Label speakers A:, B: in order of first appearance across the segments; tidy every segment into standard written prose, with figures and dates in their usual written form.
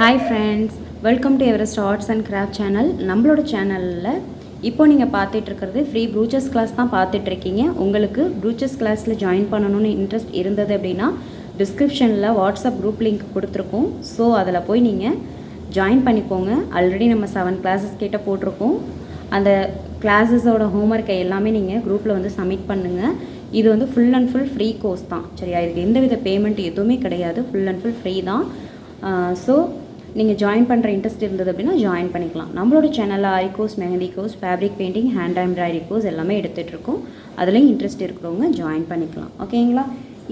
A: Hi friends, welcome to Everest arts and craft channel. நம்மளோட சேனலில் இப்போ நீங்கள் பார்த்துட்ருக்கிறது ஃப்ரீ ப்ரூச்சஸ் கிளாஸ் தான் பார்த்துட்ருக்கீங்க. உங்களுக்கு ப்ரூச்சஸ் கிளாஸில் ஜாயின் பண்ணணும்னு இன்ட்ரெஸ்ட் இருந்தது அப்படின்னா டிஸ்கிரிப்ஷனில் வாட்ஸ்அப் குரூப் லிங்க் கொடுத்துருக்கோம். ஸோ அதில் போய் நீங்கள் ஜாயின் பண்ணிக்கோங்க. ஆல்ரெடி நம்ம 7 கிளாஸஸ் கிட்ட போட்டிருக்கோம். அந்த கிளாஸஸோட ஹோம்ஒர்க்கை எல்லாமே நீங்கள் குரூப்பில் வந்து சப்மிட் பண்ணுங்கள். இது வந்து full and full free course தான், சரியா? இதுக்கு எந்தவித பேமெண்ட் எதுவுமே கிடையாது, ஃபுல் அண்ட் ஃபுல் ஃப்ரீ தான். ஸோ நீங்கள் ஜாயின் பண்ணுற இன்ட்ரெஸ்ட் இருந்தது அப்படின்னா ஜாயின் பண்ணிக்கலாம். நம்மளோட சேனலில் Aari course, mehndi course, fabric painting, hand embroidery course எல்லாமே எடுத்துகிட்ருக்கோம். அதுலேயும் இன்ட்ரெஸ்ட் இருக்கிறவங்க ஜாயின் பண்ணிக்கலாம், ஓகேங்களா?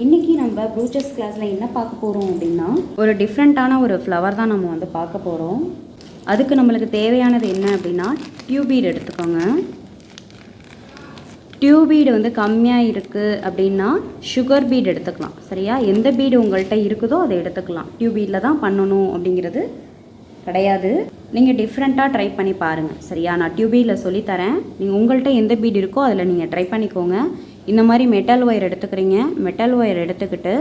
A: இன்றைக்கி நம்ம ப்ரூச்சஸ் கிளாஸில் என்ன பார்க்க போகிறோம் அப்படின்னா, ஒரு டிஃப்ரெண்ட்டான ஒரு ஃப்ளவர் தான் நம்ம வந்து பார்க்க போகிறோம். அதுக்கு நம்மளுக்கு தேவையானது என்ன அப்படின்னா, டியூபீட் எடுத்துக்கோங்க. டியூபீடு வந்து கம்மியாக இருக்குது அப்படின்னா சுகர் பீட் எடுத்துக்கலாம், சரியா? எந்த பீடு உங்கள்கிட்ட இருக்குதோ அதை எடுத்துக்கலாம். டியூபீடில் தான் பண்ணணும் அப்படிங்கிறது கிடையாது. நீங்கள் டிஃப்ரெண்ட்டாக ட்ரை பண்ணி பாருங்கள், சரியா? நான் டியூபீடில் சொல்லித்தரேன். நீங்கள் உங்கள்கிட்ட எந்த பீடு இருக்கோ அதில் நீங்கள் ட்ரை பண்ணிக்கோங்க. இந்த மாதிரி மெட்டல் ஒயர் எடுத்துக்கிறீங்க. மெட்டல் ஒயர் எடுத்துக்கிட்டு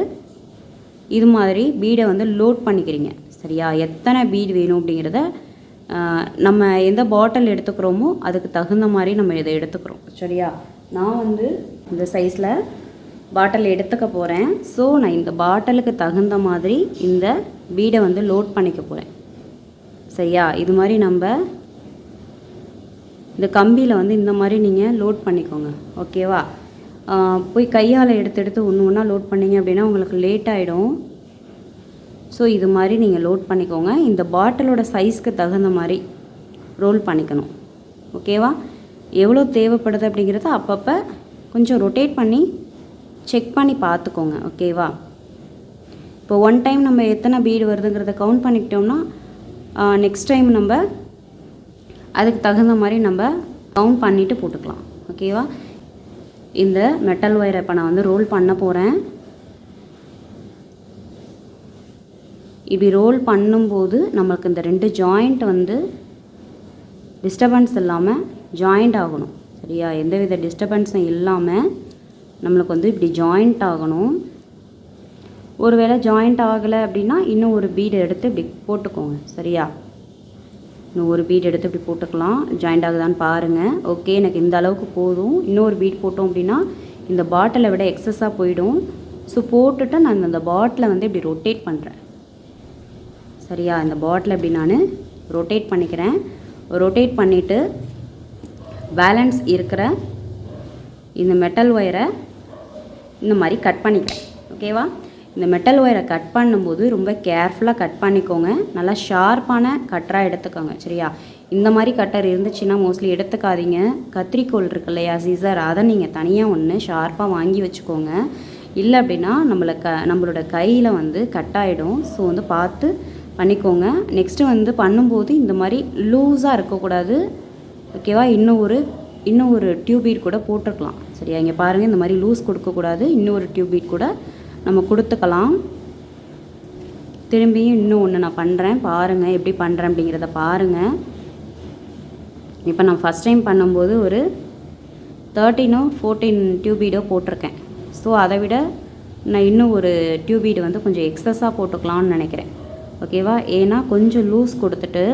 A: இது மாதிரி பீடை வந்து லோட் பண்ணிக்கிறீங்க, சரியா? எத்தனை பீடு வேணும் அப்படிங்கிறத நம்ம எந்த பாட்டில் எடுத்துக்கிறோமோ அதுக்கு தகுந்த மாதிரி நம்ம இதை எடுத்துக்கிறோம், சரியா? நான் வந்து இந்த சைஸில் பாட்டில் எடுத்துக்க போகிறேன். ஸோ நான் இந்த பாட்டிலுக்கு தகுந்த மாதிரி இந்த பீடை வந்து லோட் பண்ணிக்க போகிறேன், சரியா? இது மாதிரி நம்ம இந்த கம்பியில் வந்து இந்த மாதிரி நீங்கள் லோட் பண்ணிக்கோங்க, ஓகேவா? போய் கையால் எடுத்து ஒன்று ஒன்றா லோட் பண்ணிங்க அப்படின்னா உங்களுக்கு லேட் ஆகிடும். ஸோ இது மாதிரி நீங்கள் லோட் பண்ணிக்கோங்க. இந்த பாட்டிலோட சைஸ்க்கு தகுந்த மாதிரி ரோல் பண்ணிக்கணும், ஓகேவா? எவ்வளோ தேவைப்படுது அப்படிங்கிறத அப்பப்போ கொஞ்சம் ரொட்டேட் பண்ணி செக் பண்ணி பார்த்துக்கோங்க, ஓகேவா? இப்போ ஒன் டைம் நம்ம எத்தனை பீடு வருதுங்கிறத கவுண்ட் பண்ணிக்கிட்டோம்னா நெக்ஸ்ட் டைம் நம்ம அதுக்கு தகுந்த மாதிரி நம்ம கவுண்ட் பண்ணிவிட்டு போட்டுக்கலாம், ஓகேவா? இந்த மெட்டல் ஒயரை இப்போ நான் வந்து ரோல் பண்ண போகிறேன். இப்படி ரோல் பண்ணும்போது நம்மளுக்கு இந்த 2 ஜாயிண்ட் வந்து டிஸ்டர்பன்ஸ் இல்லாமல் ஜாயிண்ட் ஆகணும், சரியா? எந்தவித டிஸ்டர்பன்ஸும் இல்லாமல் நம்மளுக்கு வந்து இப்படி ஜாயிண்ட் ஆகணும். ஒருவேளை ஜாயிண்ட் ஆகலை அப்படின்னா இன்னும் ஒரு பீடு எடுத்து இப்படி போட்டுக்கோங்க, சரியா? இன்னும் ஒரு பீடு எடுத்து இப்படி போட்டுக்கலாம். ஜாயிண்ட் ஆகுதான்னு பாருங்கள். ஓகே, எனக்கு இந்த அளவுக்கு போதும். இன்னொரு பீட் போட்டோம் அப்படின்னா இந்த பாட்டிலை விட எக்ஸஸாக போயிடும். ஸோ போட்டுட்டு நான் இந்த பாட்டிலை வந்து இப்படி ரொட்டேட் பண்ணுறேன், சரியா? இந்த பாட்டில் இப்படி நான் ரொட்டேட் பண்ணிக்கிறேன். ரொட்டேட் பண்ணிவிட்டு பேலன்ஸ் இருக்கிற இந்த மெட்டல் ஒயரை இந்த மாதிரி கட் பண்ணிக்கிறேன், ஓகேவா? இந்த மெட்டல் ஒயரை கட் பண்ணும்போது ரொம்ப கேர்ஃபுல்லாக கட் பண்ணிக்கோங்க. நல்லா ஷார்ப்பான கட்டராக எடுத்துக்கோங்க, சரியா? இந்த மாதிரி கட்டர் இருந்துச்சுன்னா மோஸ்ட்லி எடுத்துக்காதீங்க. கத்திரிக்கோல் இருக்கு இல்லையா, சீசர், அதை நீங்கள் தனியாக ஒன்று ஷார்ப்பாக வாங்கி வச்சுக்கோங்க. இல்லை அப்படின்னா நம்மளோட கையில் வந்து கட் ஆகிடும். ஸோ வந்து பார்த்து பண்ணிக்கோங்க. நெக்ஸ்ட்டு வந்து பண்ணும்போது இந்த மாதிரி லூஸாக இருக்கக்கூடாது, ஓகேவா? இன்னும் ஒரு டியூபீட் கூட போட்டிருக்கலாம், சரியா? இங்கே பாருங்கள், இந்த மாதிரி லூஸ் கொடுக்கக்கூடாது. இன்னொரு டியூபீட் கூட நம்ம கொடுத்துக்கலாம். திரும்பியும் இன்னும் ஒன்று நான் பண்ணுறேன், பாருங்கள் எப்படி பண்ணுறேன் அப்படிங்கிறத பாருங்கள். இப்போ நான் ஃபஸ்ட் டைம் பண்ணும்போது ஒரு 13 14 டியூபீடோ போட்டிருக்கேன். ஸோ அதை விட நான் இன்னும் ஒரு டியூபீடு வந்து கொஞ்சம் எக்ஸஸாக போட்டுக்கலான்னு நினைக்கிறேன், ஓகேவா? ஏன்னா கொஞ்சம் லூஸ் கொடுத்துட்டு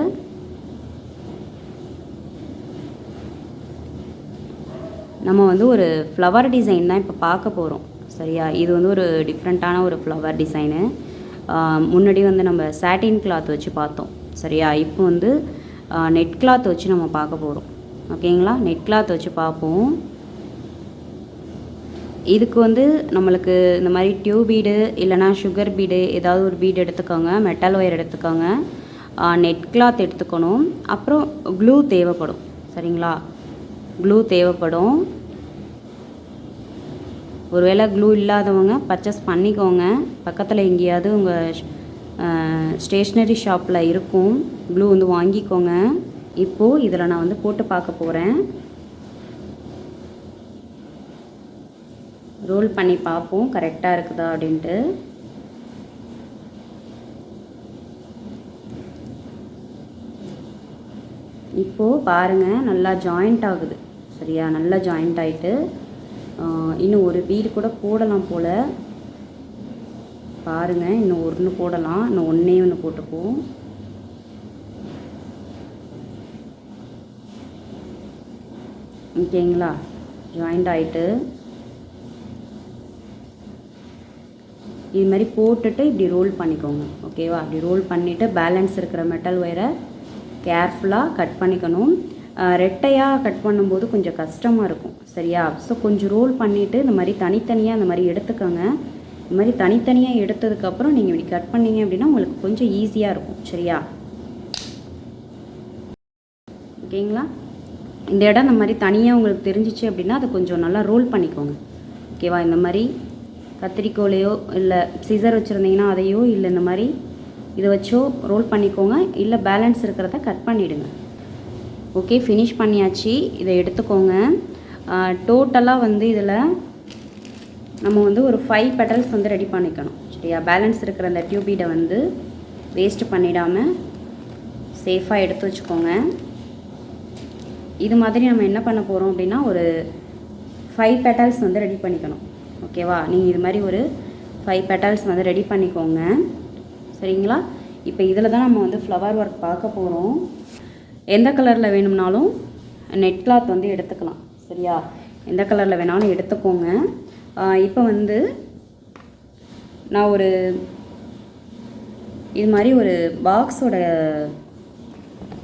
A: நம்ம வந்து ஒரு ஃப்ளவர் டிசைன் தான் இப்போ பார்க்க போகிறோம், சரியா? இது வந்து ஒரு டிஃப்ரெண்ட்டான ஒரு ஃப்ளவர் டிசைனு. முன்னாடி வந்து நம்ம சாட்டின் கிளாத் வச்சு பார்த்தோம், சரியா? இப்போ வந்து நெட் கிளாத் வச்சு நம்ம பார்க்க போகிறோம், ஓகேங்களா? நெட் கிளாத் வச்சு பார்ப்போம். இதுக்கு வந்து நம்மளுக்கு இந்த மாதிரி டியூபீடு இல்லைனா சுகர் பீடு ஏதாவது ஒரு பீடு எடுத்துக்கோங்க. மெட்டல் ஒயர் எடுத்துக்கோங்க. நெட் கிளாத் எடுத்துக்கணும். அப்புறம் க்ளூ தேவைப்படும், சரிங்களா? க்ளூ தேவைப்படும். ஒருவேளை க்ளூ இல்லாதவங்க பர்ச்சேஸ் பண்ணிக்கோங்க. பக்கத்தில் எங்கேயாவது உங்கள் ஸ்டேஷ்னரி ஷாப்பில் இருக்கும், க்ளூ வந்து வாங்கிக்கோங்க. இப்போது இதில் நான் வந்து போட்டு பார்க்க போகிறேன். ரோல் பண்ணி பார்ப்போம் கரெக்டாக இருக்குதா அப்படின்ட்டு. இப்போது பாருங்கள், நல்லா ஜாயிண்ட் ஆகுது, சரியா? நல்லா ஜாயிண்ட் ஆகிட்டு இன்னும் ஒரு பீடு கூட போடலாம் போல். பாருங்கள், இன்னும் ஒன்று போடலாம். இன்னும் ஒன்றே ஒன்று போட்டுப்போம். ஓகேங்களா? ஜாயிண்ட் ஆகிட்டு இது மாதிரி போட்டுட்டு இப்படி ரோல் பண்ணிக்கோங்க. ஓகேவா? அப்படி ரோல் பண்ணிவிட்டு பேலன்ஸ் இருக்கிற மெட்டல் ஒயரை கேர்ஃபுல்லாக கட் பண்ணிக்கணும். ரெட்டையாக கட் பண்ணும்போது கொஞ்சம் கஷ்டமாக இருக்கும். சரியா? ஸோ கொஞ்சம் ரோல் பண்ணிவிட்டு இந்த மாதிரி தனித்தனியாக இந்த மாதிரி எடுத்துக்கோங்க. இந்த மாதிரி தனித்தனியாக எடுத்ததுக்கப்புறம் நீங்கள் இப்படி கட் பண்ணிங்க அப்படின்னா உங்களுக்கு கொஞ்சம் ஈஸியாக இருக்கும். சரியா? ஓகேங்களா? இந்த இடம் இந்த மாதிரி தனியாக உங்களுக்கு தெரிஞ்சிச்சு அப்படின்னா அதை கொஞ்சம் நல்லா ரோல் பண்ணிக்கோங்க. ஓகேவா? இந்த மாதிரி கத்திரிக்கோலையோ இல்லை சிசர் வச்சுருந்தீங்கன்னா அதையோ இல்லை இந்த மாதிரி இதை வச்சோ ரோல் பண்ணிக்கோங்க. இல்லை பேலன்ஸ் இருக்கிறத கட் பண்ணிவிடுங்க. ஓகே, ஃபினிஷ் பண்ணியாச்சு. இதை எடுத்துக்கோங்க. டோட்டலாக வந்து இதில் நம்ம வந்து ஒரு 5 பெட்டல்ஸ் வந்து ரெடி பண்ணிக்கணும். சரியா? பேலன்ஸ் இருக்கிற அந்த டியூப் பீடை வந்து வேஸ்ட்டு பண்ணிடாமல் சேஃபாக எடுத்து வச்சுக்கோங்க. இது மாதிரி நம்ம என்ன பண்ண போகிறோம் அப்படின்னா ஒரு 5 பெட்டல்ஸ் வந்து ரெடி பண்ணிக்கணும். ஓகேவா? நீங்கள் இது மாதிரி ஒரு 5 பெட்டல்ஸ் வந்து ரெடி பண்ணிக்கோங்க. சரிங்களா? இப்போ இதில் தான் நம்ம வந்து ஃப்ளவர் ஒர்க் பார்க்க போகிறோம். எந்த கலரில் வேணும்னாலும் நெட் கிளாத் வந்து எடுத்துக்கலாம். சரியா? எந்த கலரில் வேணாலும் எடுத்துக்கோங்க. இப்போ வந்து நான் ஒரு இது மாதிரி ஒரு பாக்ஸோட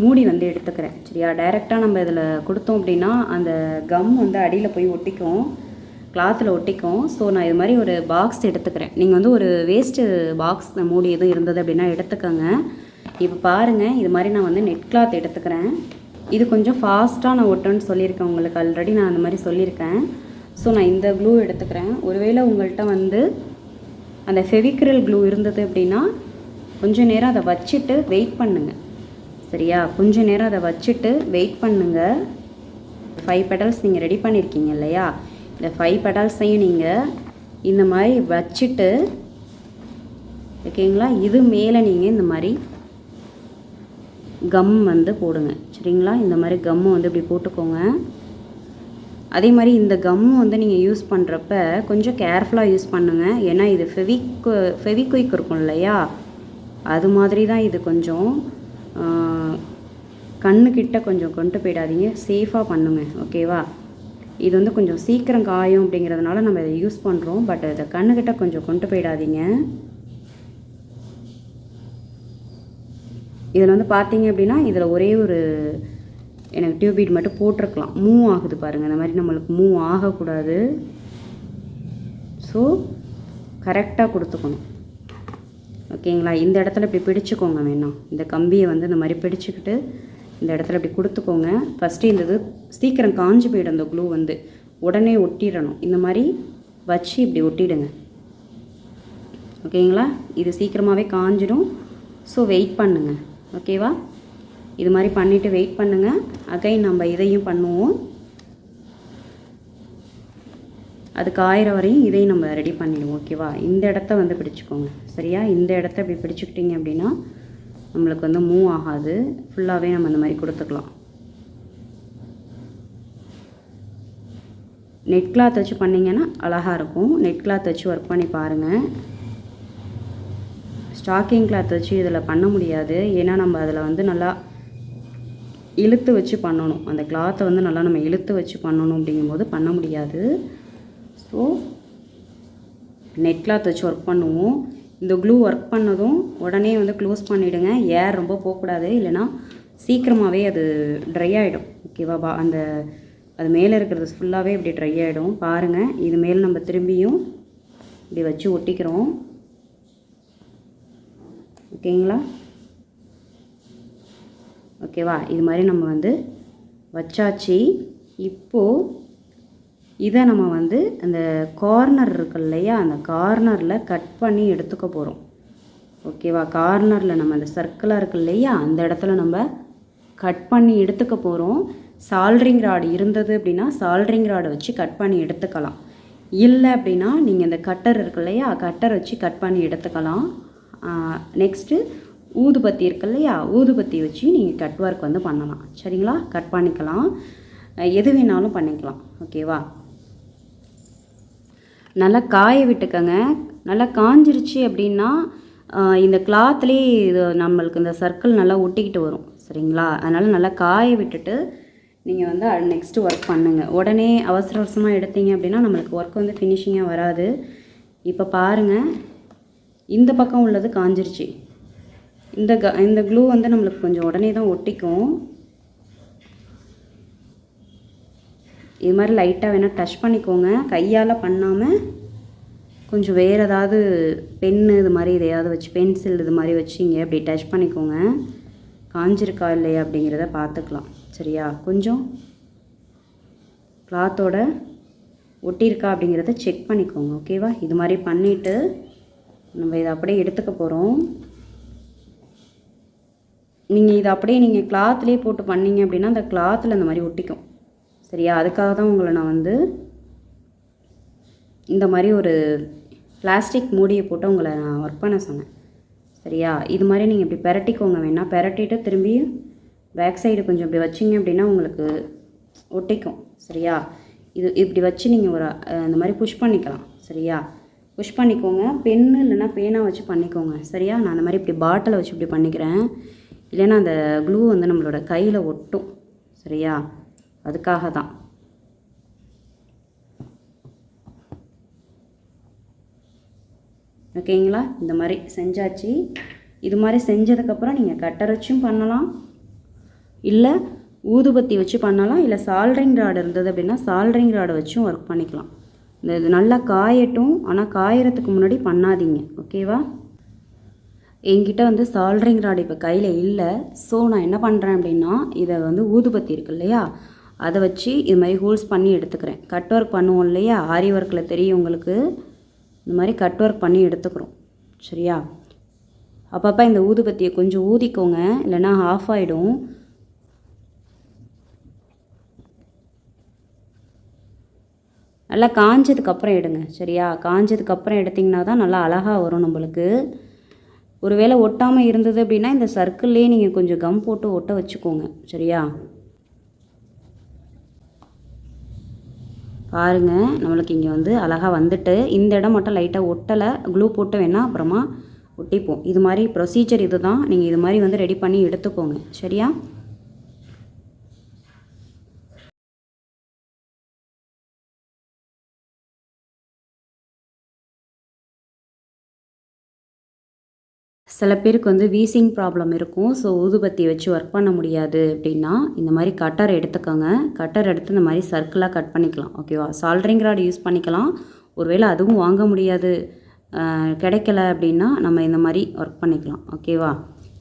A: மூடி வந்து எடுத்துக்கிறேன். சரியா? டைரெக்டாக நம்ம இதில் கொடுத்தோம் அப்படின்னா அந்த கம் வந்து அடியில் போய் ஒட்டிக்கும், கிளாத்தில் ஒட்டிக்கும். ஸோ நான் இது மாதிரி ஒரு பாக்ஸ் எடுத்துக்கிறேன். நீங்கள் வந்து ஒரு வேஸ்ட்டு பாக்ஸ் மூடி எதுவும் இருந்தது அப்படின்னா எடுத்துக்கோங்க. இப்போ பாருங்கள், இது மாதிரி நான் வந்து நெட் கிளாத் எடுத்துக்கிறேன். இது கொஞ்சம் ஃபாஸ்ட்டாக நான் ஒட்டுன்னு சொல்லியிருக்கேன் உங்களுக்கு. ஆல்ரெடி நான் அந்த மாதிரி சொல்லியிருக்கேன். ஸோ நான் இந்த க்ளூ எடுத்துக்கிறேன். ஒருவேளை உங்கள்கிட்ட வந்து அந்த ஃபெவிக்ரில் க்ளூ இருந்தது அப்படின்னா கொஞ்சம் நேரம் அதை வச்சுட்டு வெயிட் பண்ணுங்கள். சரியா? கொஞ்சம் நேரம் அதை வச்சுட்டு வெயிட் பண்ணுங்கள். 5 பெட்டல்ஸ் நீங்கள் ரெடி பண்ணியிருக்கீங்க இல்லையா? இந்த 5 பெட்டல்ஸையும் நீங்கள் இந்த மாதிரி வச்சுட்டு, ஓகேங்களா, இது மேலே நீங்கள் இந்த மாதிரி கம் வந்து போடுங்க. சரிங்களா? இந்த மாதிரி கம்மு வந்து இப்படி போட்டுக்கோங்க. அதே மாதிரி இந்த கம்மு வந்து நீங்கள் யூஸ் பண்ணுறப்ப கொஞ்சம் கேர்ஃபுல்லாக யூஸ் பண்ணுங்கள். ஏன்னா இது ஃபெவிக்விக் இருக்கும் இல்லையா? அது மாதிரி தான் இது. கொஞ்சம் கண்ணுக்கிட்ட கொஞ்சம் கொண்டு போயிடாதீங்க. சேஃபாக பண்ணுங்க. ஓகேவா? இது வந்து கொஞ்சம் சீக்கிரம் காயும் அப்படிங்கிறதுனால நம்ம இதை யூஸ் பண்ணுறோம். பட் இதை கண்ணுக்கிட்ட கொஞ்சம் கொண்டு போயிடாதீங்க. இதில் வந்து பார்த்தீங்க அப்படின்னா இதில் ஒரே ஒரு எனக்கு டியூப் பீட் மட்டும் போட்டிருக்கலாம். மூவ் ஆகுது பாருங்கள். இந்த மாதிரி நம்மளுக்கு மூவ் ஆகக்கூடாது. ஸோ கரெக்டாக கொடுத்துக்கணும். ஓகேங்களா? இந்த இடத்துல இப்படி பிடிச்சிக்கோங்க. வேணாம், இந்த கம்பியை வந்து இந்த மாதிரி பிடிச்சிக்கிட்டு இந்த இடத்துல இப்படி கொடுத்துக்கோங்க. ஃபஸ்ட்டு இந்த இது சீக்கிரம் காஞ்சி போயிடும். அந்த க்ளூ வந்து உடனே ஒட்டிடணும். இந்த மாதிரி வச்சு இப்படி ஒட்டிடுங்க. ஓகேங்களா? இது சீக்கிரமாகவே காஞ்சிடும். ஸோ வெயிட் பண்ணுங்கள். ஓகேவா? இது மாதிரி பண்ணிவிட்டு வெயிட் பண்ணுங்கள். அகைன் நம்ம இதையும் பண்ணுவோம். அது காயிற வரையும் இதையும் நம்ம ரெடி பண்ணிடுவோம். ஓகேவா? இந்த இடத்த வந்து பிடிச்சிக்கோங்க. சரியா? இந்த இடத்த இப்படி பிடிச்சிக்கிட்டிங்க அப்படின்னா நம்மளுக்கு வந்து மூவ் ஆகாது. ஃபுல்லாகவே நம்ம இந்த மாதிரி கொடுத்துக்கலாம். நெட் கிளாத் வச்சு பண்ணிங்கன்னா அழகாக இருக்கும். நெட் கிளாத் வச்சு ஒர்க் பண்ணி பாருங்கள். ஸ்டாக்கிங் கிளாத் வச்சு இதில் பண்ண முடியாது. ஏன்னா நம்ம அதில் வந்து நல்லா இழுத்து வச்சு பண்ணணும். அந்த கிளாத்தை வந்து நல்லா நம்ம இழுத்து வச்சு பண்ணணும். அப்படிங்கும்போது பண்ண முடியாது. ஸோ நெட் கிளாத் வச்சு ஒர்க் பண்ணுவோம். இந்த க்ளூ ஒர்க் பண்ணதும் உடனே வந்து க்ளோஸ் பண்ணிவிடுங்க. ஏர் ரொம்ப போகக்கூடாது, இல்லைனா சீக்கிரமாகவே அது ட்ரை ஆகிடும். ஓகேவா? அது மேலே இருக்கிறது ஃபுல்லாகவே இப்படி ட்ரை ஆகிடும். பாருங்கள், இது மேலே நம்ம திரும்பியும் இப்படி வச்சு ஒட்டிக்கிறோம். ஓகேங்களா? ஓகேவா? இது மாதிரி நம்ம வந்து வச்சாச்சு. இப்போது இதை நம்ம வந்து அந்த கார்னர் இருக்கு இல்லையா? அந்த கார்னரில் கட் பண்ணி எடுத்துக்க போகிறோம். ஓகேவா? கார்னரில் நம்ம அந்த சர்க்கிளாக இருக்கு இல்லையா? அந்த இடத்துல நம்ம கட் பண்ணி எடுத்துக்க போகிறோம். சால்ட்ரிங் ராடு இருந்தது அப்படின்னா சால்ட்ரிங் ராடை வச்சு கட் பண்ணி எடுத்துக்கலாம். இல்லை அப்படின்னா நீங்கள் இந்த கட்டர் இருக்கு இல்லையா? கட்டர் வச்சு கட் பண்ணி எடுத்துக்கலாம். நெக்ஸ்ட்டு ஊதுபத்தி இருக்கு இல்லையா? ஊதுபத்தி வச்சு நீங்கள் கட் ஒர்க் வந்து பண்ணலாம். சரிங்களா? கட் பண்ணிக்கலாம். எது வேணாலும் பண்ணிக்கலாம். ஓகேவா? நல்லா காய விட்டுக்கங்க. நல்லா காஞ்சிருச்சு அப்படின்னா இந்த கிளாத்லேயே இது நம்மளுக்கு இந்த சர்க்கிள் நல்லா ஒட்டிக்கிட்டு வரும். சரிங்களா? அதனால் நல்லா காய விட்டுட்டு நீங்கள் வந்து நெக்ஸ்ட்டு ஒர்க் பண்ணுங்கள். உடனே அவசர அவசரமாக எடுத்தீங்க அப்படின்னா நம்மளுக்கு ஒர்க் வந்து ஃபினிஷிங்காக வராது. இப்போ பாருங்கள், இந்த பக்கம் உள்ளது காஞ்சிருச்சு. இந்த க்ளூ வந்து நம்மளுக்கு கொஞ்சம் உடனே தான் ஒட்டிக்கும். இது மாதிரி லைட்டாக வேணால் டச் பண்ணிக்கோங்க, கையால் பண்ணாமல் கொஞ்சம் வேறு ஏதாவது பென்னு இது மாதிரி எதையாவது வச்சு, பென்சில் இது மாதிரி வச்சு இங்கே அப்படி டச் பண்ணிக்கோங்க. காஞ்சிருக்கா இல்லையா அப்படிங்கிறத பார்த்துக்கலாம். சரியா? கொஞ்சம் கிளாத்தோட ஒட்டியிருக்கா அப்படிங்கிறத செக் பண்ணிக்கோங்க. ஓகேவா? இது மாதிரி பண்ணிவிட்டு நம்ம இதை அப்படியே எடுத்துக்க போகிறோம். நீங்கள் இதை அப்படியே நீங்கள் கிளாத்லேயே போட்டு பண்ணிங்க அப்படின்னா அந்த கிளாத்தில் இந்த மாதிரி ஒட்டிக்கும். சரியா? அதுக்காக தான் உங்களை நான் வந்து இந்த மாதிரி ஒரு பிளாஸ்டிக் மூடியை போட்டு உங்களை நான் ஒர்க் பண்ண சொன்னேன். சரியா? இது மாதிரி நீங்கள் இப்படி பெரட்டிக்கோங்க. வேணால் பெரட்டிட்டு திரும்பி பேக் சைடு கொஞ்சம் இப்படி வச்சிங்க அப்படின்னா உங்களுக்கு ஒட்டிக்கும். சரியா? இது இப்படி வச்சு நீங்கள் ஒரு இந்த மாதிரி புஷ் பண்ணிக்கலாம். சரியா? புஷ் பண்ணிக்கோங்க. பென்னு இல்லைன்னா பேனாக வச்சு பண்ணிக்கோங்க. சரியா? நான் அந்த மாதிரி இப்படி பாட்டிலை வச்சு இப்படி பண்ணிக்கிறேன். இல்லைன்னா அந்த க்ளூ வந்து நம்மளோட கையில் ஒட்டும். சரியா? அதுக்காக தான். ஓகேங்களா? இந்த மாதிரி செஞ்சாச்சு. இது மாதிரி செஞ்சதுக்கப்புறம் நீங்கள் கட்டர் வச்சும் பண்ணலாம், இல்லை ஊதுபத்தி வச்சு பண்ணலாம், இல்லை சால்ட்ரிங் ராடு இருந்தது அப்படின்னா சால்ட்ரிங் ராடை வச்சும் ஒர்க் பண்ணிக்கலாம். இது நல்லா காயட்டும், ஆனால் காயறதுக்கு முன்னாடி பண்ணாதீங்க. ஓகேவா? என்கிட்ட வந்து சால்ட்ரிங் ராடு இப்போ கையில் இல்லை. ஸோ நான் என்ன பண்ணுறேன் அப்படின்னா, இதை வந்து ஊதுபத்தி இருக்கு இல்லையா, அதை வச்சு இது மாதிரி ஹோல்ஸ் பண்ணி எடுத்துக்கிறேன். கட் ஒர்க் பண்ணுவோம் இல்லையா, ஆரி ஒர்க்கில் தெரியும் உங்களுக்கு, இந்த மாதிரி கட் ஒர்க் பண்ணி எடுத்துக்கிறோம். சரியா? அப்பப்போ இந்த ஊதுபத்தியை கொஞ்சம் ஊதிக்கோங்க, இல்லைன்னா ஆஃப் ஆகிடும். நல்லா காஞ்சதுக்கப்புறம் எடுங்க. சரியா? காஞ்சதுக்கப்புறம் எடுத்திங்கன்னா தான் நல்லா அழகாக வரும் நம்மளுக்கு. ஒருவேளை ஒட்டாமல் இருந்தது அப்படின்னா இந்த சர்க்கிள்லேயே நீங்கள் கொஞ்சம் கம் போட்டு ஒட்ட வச்சுக்கோங்க. சரியா? பாருங்கள், நம்மளுக்கு இங்கே வந்து அழகாக வந்துட்டு, இந்த இடம் மட்டும் லைட்டாக ஒட்டலை, க்ளூ போட்டு வேணால் அப்புறமா ஒட்டிப்போம். இது மாதிரி ப்ரொசீஜர் இது தான். நீங்கள் இது மாதிரி வந்து ரெடி பண்ணி எடுத்துக்கோங்க. சரியா? சில பேருக்கு வந்து வீசிங் ப்ராப்ளம் இருக்கும். ஸோ ஊதுபத்தி வச்சு ஒர்க் பண்ண முடியாது அப்படின்னா இந்த மாதிரி கட்டர் எடுத்துக்கோங்க. கட்டர் எடுத்து இந்த மாதிரி சர்க்கிளாக கட் பண்ணிக்கலாம். ஓகேவா? சால்ட்ரிங் ராட் யூஸ் பண்ணிக்கலாம். ஒருவேளை அதுவும் வாங்க முடியாது, கிடைக்கல அப்படின்னா நம்ம இந்த மாதிரி ஒர்க் பண்ணிக்கலாம். ஓகேவா?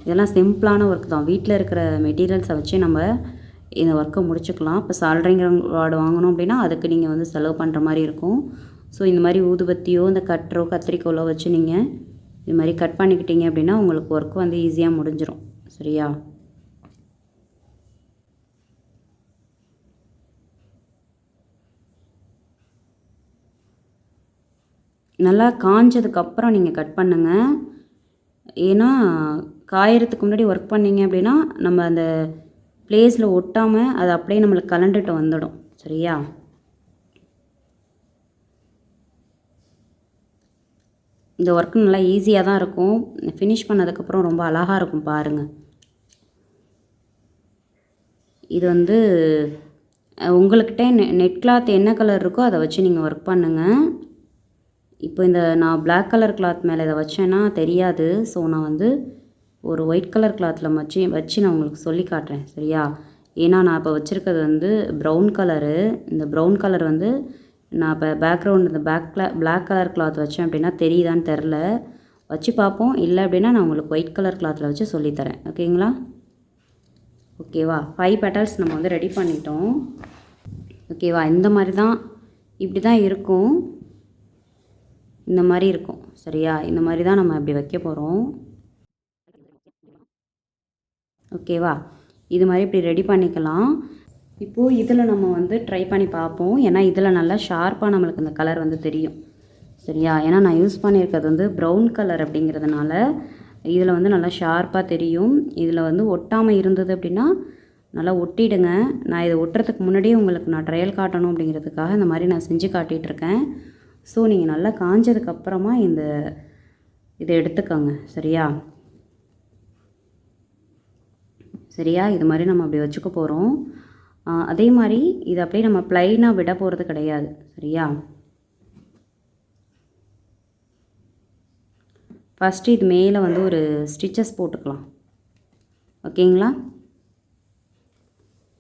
A: இதெல்லாம் சிம்பிளான ஒர்க் தான். வீட்டில் இருக்கிற மெட்டீரியல்ஸை வச்சு நம்ம இந்த ஒர்க்கை முடிச்சுக்கலாம். இப்போ சால்ட்ரிங் ராட் வாங்கணும் அப்படின்னா அதுக்கு நீங்கள் வந்து செலவு பண்ணுற மாதிரி இருக்கும். ஸோ இந்த மாதிரி ஊதுபத்தியோ இந்த கட்டரோ கத்திரிக்கோலோ வச்சு நீங்கள் இது மாதிரி கட் பண்ணிக்கிட்டீங்க அப்படின்னா உங்களுக்கு ஒர்க் வந்து ஈஸியாக முடிஞ்சிடும். சரியா? நல்லா காஞ்சதுக்கப்புறம் நீங்கள் கட் பண்ணுங்கள். ஏன்னா காயறதுக்கு முன்னாடி ஒர்க் பண்ணிங்க அப்படின்னா நம்ம அந்த பிளேஸில் ஒட்டாமல் அது அப்படியே நம்மளுக்கு கலண்டுட்டு வந்துடும். சரியா? இந்த ஒர்க்கு நல்லா ஈஸியாக தான் இருக்கும். ஃபினிஷ் பண்ணதுக்கப்புறம் ரொம்ப அழகாக இருக்கும். பாருங்கள், இது வந்து உங்கள்கிட்ட நெட் கிளாத் என்ன கலர் இருக்கோ அதை வச்சு நீங்கள் ஒர்க் பண்ணுங்கள். இப்போ இந்த நான் பிளாக் கலர் கிளாத் மேலே இதை வச்சேன்னா தெரியாது. ஸோ நான் வந்து ஒரு ஒயிட் கலர் கிளாத்தில் வச்சு நான் உங்களுக்கு சொல்லி காட்டுறேன். சரியா? ஏன்னா நான் இப்போ வச்சுருக்கிறது வந்து ப்ரௌன் கலரு. இந்த ப்ரௌன் கலர் வந்து நான் இப்போ பேக்ரவுண்ட் இந்த பிளாக் கலர் கிளாத் வச்சேன் அப்படின்னா தெரியுதான்னு தெரில. வச்சு பார்ப்போம். இல்லை அப்படின்னா நான் உங்களுக்கு ஒயிட் கலர் கிளாத்தில் வச்சு சொல்லித்தரேன். ஓகேங்களா? ஓகேவா? 5 பெட்டல்ஸ் நம்ம வந்து ரெடி பண்ணிட்டோம். ஓகேவா? இந்த மாதிரி தான், இப்படி தான் இருக்கும். இந்த மாதிரி இருக்கும். சரியா? இந்த மாதிரி தான் நம்ம இப்படி வைக்க போகிறோம். ஓகேவா? இது மாதிரி இப்படி ரெடி பண்ணிக்கலாம். இப்போது இதில் நம்ம வந்து ட்ரை பண்ணி பார்ப்போம். ஏன்னா இதில் நல்லா ஷார்ப்பாக நம்மளுக்கு இந்த கலர் வந்து தெரியும். சரியா? ஏன்னா நான் யூஸ் பண்ணியிருக்கிறது வந்து ப்ரௌன் கலர் அப்படிங்கிறதுனால இதில் வந்து நல்லா ஷார்ப்பாக தெரியும். இதில் வந்து ஒட்டாமல் இருந்தது அப்படின்னா நல்லா ஒட்டிடுங்க. நான் இதை ஒட்டுறதுக்கு முன்னாடியே உங்களுக்கு நான் ட்ரையல் காட்டணும் அப்படிங்கிறதுக்காக இந்த மாதிரி நான் செஞ்சு காட்டிகிட்ருக்கேன். ஸோ நீங்கள் நல்லா காஞ்சதுக்கப்புறமா இதை எடுத்துக்கோங்க. சரியா? சரியா? இது மாதிரி நம்ம அப்படி வச்சுக்க போகிறோம். அதே மாதிரி இது அப்படியே நம்ம ப்ளைனாக விட போகிறது கிடையாது. சரியா? ஃபஸ்ட்டு இது மேலே வந்து ஒரு ஸ்டிச்சஸ் போட்டுக்கலாம். ஓகேங்களா?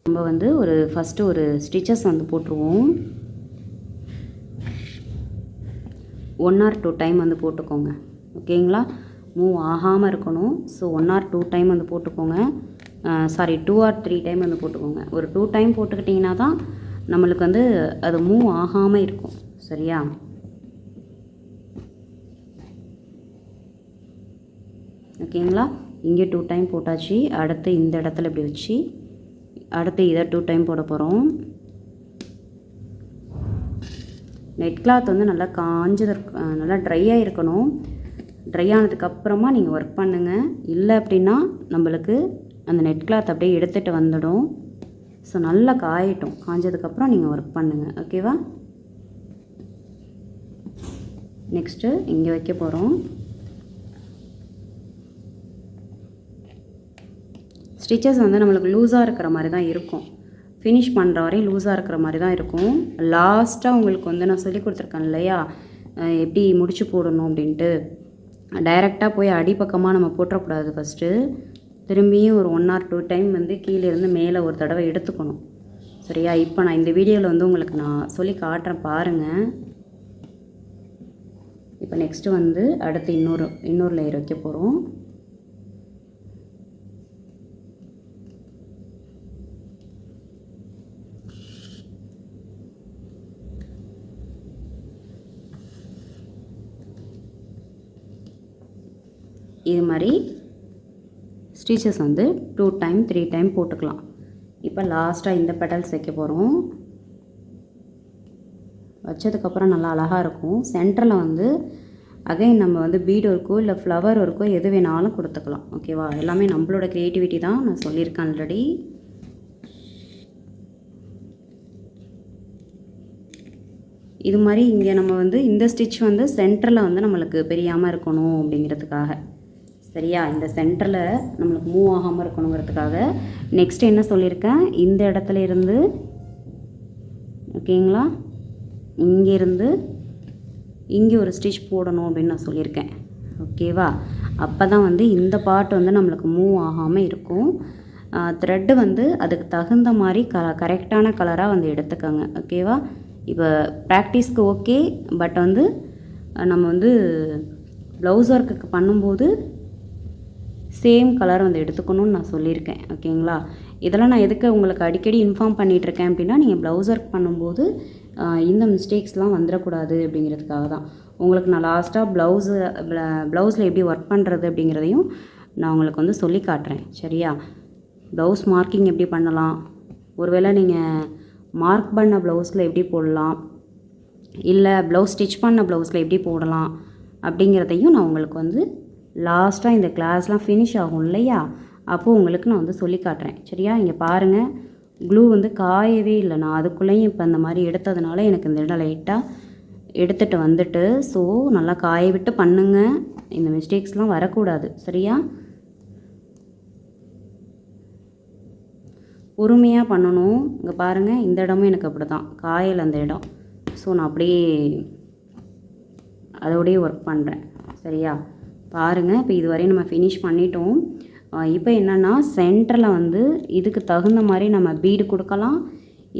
A: நம்ம வந்து ஃபஸ்ட்டு ஒரு ஸ்டிச்சஸ் வந்து போட்டுருவோம். 1 or 2 டைம் வந்து போட்டுக்கோங்க. ஓகேங்களா? மூவ் ஆகாமல் இருக்கணும். ஸோ 1 or 2 டைம் வந்து போட்டுக்கோங்க. 2 or 3 டைம் வந்து போட்டுக்கோங்க. ஒரு 2 டைம் போட்டுக்கிட்டிங்கன்னா தான் நம்மளுக்கு வந்து அது மூவ் ஆகாமல் இருக்கும். சரியா? ஓகேங்களா? இங்கே 2 டைம் போட்டாச்சு. அடுத்து இந்த இடத்துல இப்படி வச்சு அடுத்து இதை 2 டைம் போட போகிறோம். நெட் கிளாத் வந்து நல்லா நல்லா ட்ரையாக இருக்கணும். ட்ரை ஆனதுக்கப்புறமா நீங்கள் ஒர்க் பண்ணுங்கள். இல்லை அப்படின்னா நம்மளுக்கு அந்த நெட் கிளாத் அப்படியே எடுத்துகிட்டு வந்துடும். ஸோ நல்லா காயட்டும். காஞ்சதுக்கப்புறம் நீங்கள் ஒர்க் பண்ணுங்கள். ஓகேவா? நெக்ஸ்ட்டு இங்கே வைக்க போகிறோம். ஸ்டிச்சஸ் வந்து நம்மளுக்கு லூஸாக இருக்கிற மாதிரி தான் இருக்கும். ஃபினிஷ் பண்ணுற வரையும் லூஸாக இருக்கிற மாதிரி தான் இருக்கும். லாஸ்ட்டாக உங்களுக்கு வந்து நான் சொல்லி கொடுத்துருக்கேன் இல்லையா, எப்படி முடிச்சு போடணும் அப்படின்ட்டு. டைரெக்டாக போய் அடிப்பக்கமாக நம்ம போட்டுறக்கூடாது. ஃபஸ்ட்டு திரும்பியும் ஒரு 1 or 2 டைம் வந்து கீழேருந்து மேலே ஒரு தடவை எடுத்துக்கணும். சரியா? இப்போ நான் இந்த வீடியோவில் வந்து உங்களுக்கு நான் சொல்லி காட்டுறேன் பாருங்கள். இப்போ நெக்ஸ்ட்டு வந்து அடுத்து இன்னொரு லேயர் வைக்க போகிறோம். இது மாதிரி ஸ்டிச்சஸ் வந்து 2 டைம் 3 டைம் போட்டுக்கலாம். இப்போ லாஸ்ட்டாக இந்த பெட்டல்ஸ் வைக்க போகிறோம். வச்சதுக்கப்புறம் நல்லா அழகாக இருக்கும். சென்டரில் வந்து அகைன் நம்ம வந்து பீட் ஒர்க்கோ இல்லை ஃப்ளவர் ஒர்க்கோ எது வேணாலும் கொடுத்துக்கலாம். ஓகேவா? எல்லாமே நம்மளோட க்ரியேட்டிவிட்டி தான். நான் சொல்லியிருக்கேன் ஆல்ரெடி. இது மாதிரி இங்கே நம்ம வந்து இந்த ஸ்டிச் வந்து சென்டரில் வந்து நம்மளுக்கு பெரியாமல் இருக்கணும் அப்படிங்கிறதுக்காக. சரியா? இந்த சென்டரில் நம்மளுக்கு மூவ் ஆகாமல் இருக்கணுங்கிறதுக்காக நெக்ஸ்ட் என்ன சொல்லியிருக்கேன், இந்த இடத்துல இருந்து ஓகேங்களா, இங்கேருந்து இங்கே ஒரு ஸ்டிச் போடணும் அப்படின்னு நான் சொல்லியிருக்கேன். ஓகேவா? அப்போ தான் வந்து இந்த பார்ட் வந்து நம்மளுக்கு மூவ் ஆகாமல் இருக்கும். த்ரெட்டு வந்து அதுக்கு தகுந்த மாதிரி கரெக்டான கலராக வந்து எடுத்துக்கோங்க. ஓகேவா? இப்போ ப்ராக்டிஸ்க்கு ஓகே, பட் வந்து நம்ம வந்து ப்ளவுஸ் ஒர்க்குக்கு பண்ணும்போது சேம் கலர் வந்து எடுத்துக்கணும்னு நான் சொல்லியிருக்கேன். ஓகேங்களா? இதெல்லாம் நான் எதுக்கு உங்களுக்கு அடிக்கடி இன்ஃபார்ம் பண்ணிகிட்ருக்கேன் அப்படின்னா, நீங்கள் ப்ளவுஸ் ஒர்க் பண்ணும்போது இந்த மிஸ்டேக்ஸ்லாம் வந்துடக்கூடாது அப்படிங்கிறதுக்காக தான். உங்களுக்கு நான் லாஸ்ட்டாக ப்ளவுஸில் எப்படி ஒர்க் பண்ணுறது அப்படிங்கிறதையும் நான் உங்களுக்கு வந்து சொல்லி காட்டுறேன். சரியா? ப்ளவுஸ் மார்க்கிங் எப்படி பண்ணலாம், ஒருவேளை நீங்கள் மார்க் பண்ண ப்ளவுஸில் எப்படி போடலாம், இல்லை ப்ளவுஸ் ஸ்டிச் பண்ண ப்ளவுஸில் எப்படி போடலாம் அப்படிங்கிறதையும் நான் உங்களுக்கு வந்து லாஸ்ட்டாக இந்த கிளாஸ்லாம் ஃபினிஷ் ஆகும் இல்லையா, அப்போது உங்களுக்கு நான் வந்து சொல்லி காட்டுறேன். சரியா? இங்கே பாருங்கள், க்ளூ வந்து காயவே இல்லை. நான் அதுக்குள்ளேயும் இப்போ அந்த மாதிரி எடுத்ததுனால எனக்கு இந்த இடம் லைட்டாக எடுத்துகிட்டு வந்துட்டு. ஸோ நல்லா காய விட்டு பண்ணுங்கள். இந்த மிஸ்டேக்ஸ்லாம் வரக்கூடாது. சரியா? பொறுமையாக பண்ணணும். இங்கே பாருங்கள், இந்த இடமும் எனக்கு அப்படி தான் காயல் அந்த இடம். ஸோ நான் அப்படியே அதோடய ஒர்க் பண்ணுறேன். சரியா? பாருங்கள், இப்போ இதுவரையும் நம்ம ஃபினிஷ் பண்ணிட்டோம். இப்போ என்னென்னா சென்டரில் வந்து இதுக்கு தகுந்த மாதிரி நம்ம பீடு கொடுக்கலாம்,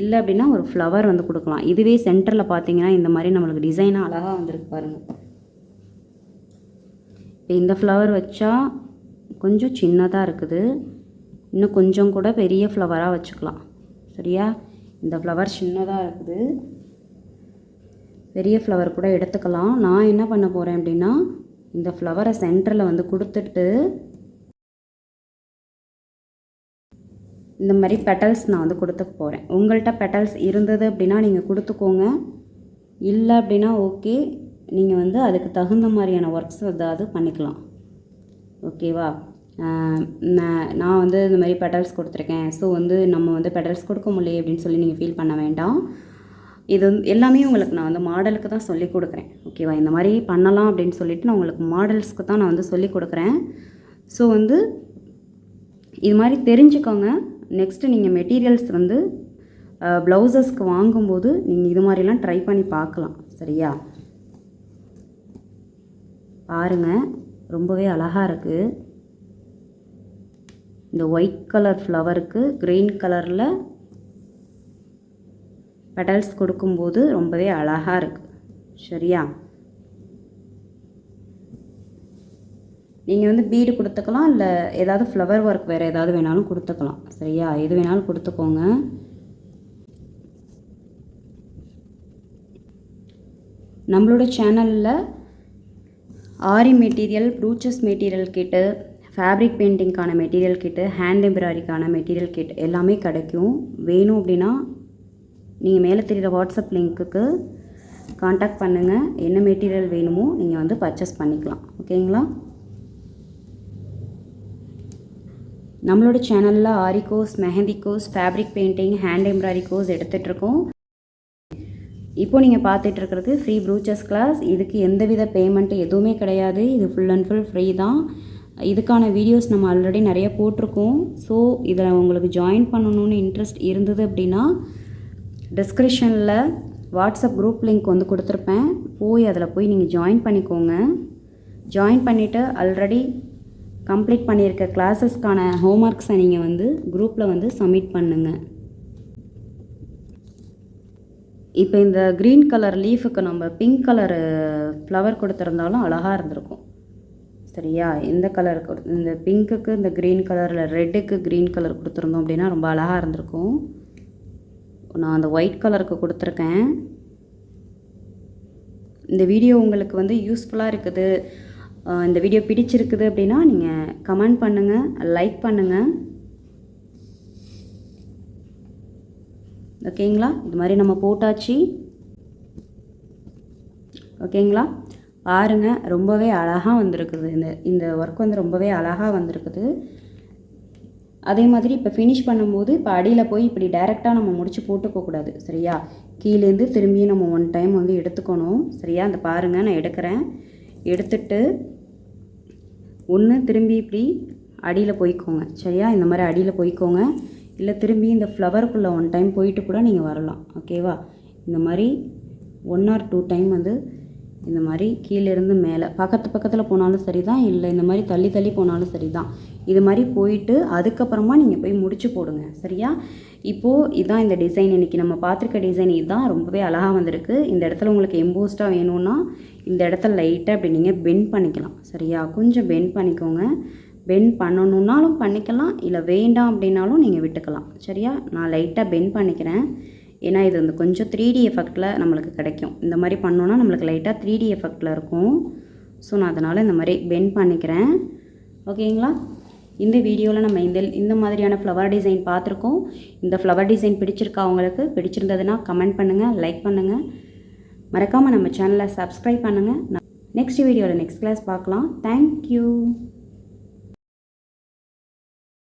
A: இல்லை அப்படின்னா ஒரு ஃப்ளவர் வந்து கொடுக்கலாம். இதுவே சென்டரில் பார்த்தீங்கன்னா இந்த மாதிரி நம்மளுக்கு டிசைனாக அழகாக வந்துருக்கு பாருங்கள். இப்போ இந்த ஃப்ளவர் வச்சா கொஞ்சம் சின்னதாக இருக்குது, இன்னும் கொஞ்சம் கூட பெரிய ஃப்ளவராக வச்சுக்கலாம். சரியா? இந்த ஃப்ளவர் சின்னதாக இருக்குது, பெரிய ஃப்ளவர் கூட எடுத்துக்கலாம். நான் என்ன பண்ண போகிறேன் அப்படின்னா, இந்த ஃப்ளவரை சென்டரில் வந்து கொடுத்துட்டு இந்த மாதிரி பெட்டல்ஸ் நான் வந்து கொடுத்துக்க போகிறேன். உங்கள்கிட்ட பெட்டல்ஸ் இருந்தது அப்படின்னா நீங்கள் கொடுத்துக்கோங்க, இல்லை அப்படின்னா ஓகே, நீங்கள் வந்து அதுக்கு தகுந்த மாதிரியான ஒர்க்ஸ் ஏதாவது பண்ணிக்கலாம். ஓகேவா? நான் வந்து இந்த மாதிரி பெட்டல்ஸ் கொடுத்துருக்கேன், ஸோ வந்து நம்ம வந்து பெட்டல்ஸ் கொடுக்க முடியல அப்படின்னு சொல்லி நீங்கள் ஃபீல் பண்ண வேண்டாம். இது வந்து எல்லாமே உங்களுக்கு நான் வந்து மாடலுக்கு தான் சொல்லி கொடுக்குறேன். ஓகேவா? இந்த மாதிரி பண்ணலாம் அப்படின்னு சொல்லிவிட்டு நான் உங்களுக்கு மாடல்ஸ்க்கு தான் நான் வந்து சொல்லி கொடுக்குறேன். ஸோ வந்து இது மாதிரி தெரிஞ்சுக்கோங்க. நெக்ஸ்ட்டு நீங்கள் மெட்டீரியல்ஸ் வந்து ப்ளவுசஸ்க்கு வாங்கும்போது நீங்கள் இது மாதிரிலாம் ட்ரை பண்ணி பார்க்கலாம். சரியா? பாருங்கள், ரொம்பவே அழகாக இருக்குது. இந்த ஒயிட் கலர் ஃப்ளவருக்கு க்ரீன் கலரில் பெட்டல்ஸ் கொடுக்கும்போது ரொம்பவே அழகாக இருக்குது. சரியா? நீங்கள் வந்து பீடு கொடுத்துக்கலாம், இல்லை ஏதாவது ஃப்ளவர் ஒர்க் வேறு ஏதாவது வேணாலும் கொடுத்துக்கலாம். சரியா? எது வேணாலும் கொடுத்துக்கோங்க. நம்மளோட சேனலில் ஆரி மெட்டீரியல், ப்ரூச்சஸ் மெட்டீரியல் கிட்டு, ஃபேப்ரிக் பெயிண்டிங்க்கான மெட்டீரியல் கிட்டு, ஹேண்ட் எம்ப்ராய்டரிக்கான மெட்டீரியல் கிட் எல்லாமே கிடைக்கும். வேணும் அப்படின்னா நீங்கள் மேலே தெரிகிற வாட்ஸ்அப் லிங்க்குக்கு காண்டாக்ட் பண்ணுங்கள். என்ன மெட்டீரியல் வேணுமோ நீங்கள் வந்து பர்ச்சேஸ் பண்ணிக்கலாம். ஓகேங்களா? நம்மளோட சேனலில் Aari course, mehndi course, fabric painting, hand embroidery course எடுத்துகிட்ருக்கோம். இப்போது நீங்கள் பார்த்துட்ருக்கிறது ஃப்ரீ ப்ரூச்சஸ் கிளாஸ். இதுக்கு எந்தவித பேமெண்ட்டு எதுவுமே கிடையாது. இது ஃபுல் அண்ட் ஃபுல் ஃப்ரீ தான். இதுக்கான வீடியோஸ் நம்ம ஆல்ரெடி நிறைய போட்டிருக்கோம். ஸோ இதில் உங்களுக்கு ஜாயின் பண்ணணுன்னு இன்ட்ரெஸ்ட் இருந்தது அப்படின்னா டிஸ்கிரிப்ஷனில் வாட்ஸ்அப் குரூப் லிங்க் வந்து கொடுத்துருப்பேன். அதில் போய் நீங்கள் ஜாயின் பண்ணிக்கோங்க. ஜாயின் பண்ணிவிட்டு ஆல்ரெடி கம்ப்ளீட் பண்ணியிருக்க கிளாஸஸ்க்கான ஹோம்ஒர்க்ஸை நீங்கள் வந்து குரூப்பில் வந்து சப்மிட் பண்ணுங்கள். இப்போ இந்த க்ரீன் கலர் லீஃபுக்கு நம்ம பிங்க் கலரு ஃப்ளவர் கொடுத்துருந்தாலும் அழகாக இருந்திருக்கும். சரியா? இந்த கலருக்கு இந்த பிங்க்குக்கு இந்த க்ரீன் கலரில் ரெட்டுக்கு க்ரீன் கலர் கொடுத்துருந்தோம் அப்படின்னா ரொம்ப அழகாக இருந்திருக்கும். நான் அந்த ஒயிட் கலருக்கு கொடுத்துருக்கேன். இந்த வீடியோ உங்களுக்கு வந்து யூஸ்ஃபுல்லாக இருக்குது, இந்த வீடியோ பிடிச்சிருக்குது அப்படின்னா நீங்கள் கமெண்ட் பண்ணுங்கள், லைக் பண்ணுங்கள். ஓகேங்களா? இது மாதிரி நம்ம போட்டாச்சு. ஓகேங்களா? பாருங்கள், ரொம்பவே அழகாக வந்திருக்குது. இந்த ஒர்க் வந்து ரொம்பவே அழகாக வந்திருக்குது. அதே மாதிரி இப்போ ஃபினிஷ் பண்ணும்போது இப்போ அடியில் போய் இப்படி டைரெக்டாக நம்ம முடிச்சு போட்டுக்கக்கூடாது. சரியா? கீழேருந்து திரும்பியும் நம்ம 1 டைம் வந்து எடுத்துக்கணும். சரியா? அந்த பாருங்கள், நான் எடுக்கிறேன். எடுத்துட்டு ஒன்று திரும்பி இப்படி அடியில் போய்க்கோங்க. சரியா? இந்த மாதிரி அடியில் போய்க்கோங்க. இல்லை திரும்பி இந்த ஃப்ளவருக்குள்ளே 1 டைம் போயிட்டு கூட நீங்கள் வரலாம். ஓகேவா? இந்த மாதிரி 1 or 2 டைம் வந்து இந்த மாதிரி கீழேருந்து மேலே பக்கத்தில் போனாலும் சரி தான், இல்லை இந்த மாதிரி தள்ளி தள்ளி போனாலும் சரி தான். இது மாதிரி போயிட்டு அதுக்கப்புறமா நீங்கள் போய் முடிச்சு போடுங்க. சரியா? இப்போது இதுதான் இந்த டிசைன். இன்றைக்கி நம்ம பார்த்துருக்க டிசைன் இதுதான். ரொம்பவே அழகாக வந்திருக்கு. இந்த இடத்துல உங்களுக்கு எம்போஸ்டாக வேணும்னா இந்த இடத்துல லைட்டாக அப்படி நீங்கள் பெண்ட் பண்ணிக்கலாம். சரியா? கொஞ்சம் பெண்ட் பண்ணிக்கோங்க. பெண்ட் பண்ணணுன்னாலும் பண்ணிக்கலாம், இல்லை வேண்டாம் அப்படின்னாலும் நீங்கள் விட்டுக்கலாம். சரியா? நான் லைட்டாக பெண்ட் பண்ணிக்கிறேன். ஏன்னா இது வந்து கொஞ்சம் 3D எஃபெக்டில் நம்மளுக்கு கிடைக்கும். இந்த மாதிரி பண்ணோன்னா நம்மளுக்கு லைட்டாக 3D எஃபெக்டில் இருக்கும். ஸோ நான் அதனால் இந்த மாதிரி பெண்ட் பண்ணிக்கிறேன். ஓகேங்களா? இந்த வீடியோவில் நம்ம இந்த மாதிரியான ஃப்ளவர் டிசைன் பார்த்துருக்கோம். இந்த ஃப்ளவர் டிசைன் பிடிச்சிருக்கா உங்களுக்கு? பிடிச்சிருந்ததுன்னா கமெண்ட் பண்ணுங்கள், லைக் பண்ணுங்கள். மறக்காமல் நம்ம சேனலை சப்ஸ்கிரைப் பண்ணுங்கள். நெக்ஸ்ட் வீடியோவில் நெக்ஸ்ட் கிளாஸ் பார்க்கலாம். தேங்க்யூ.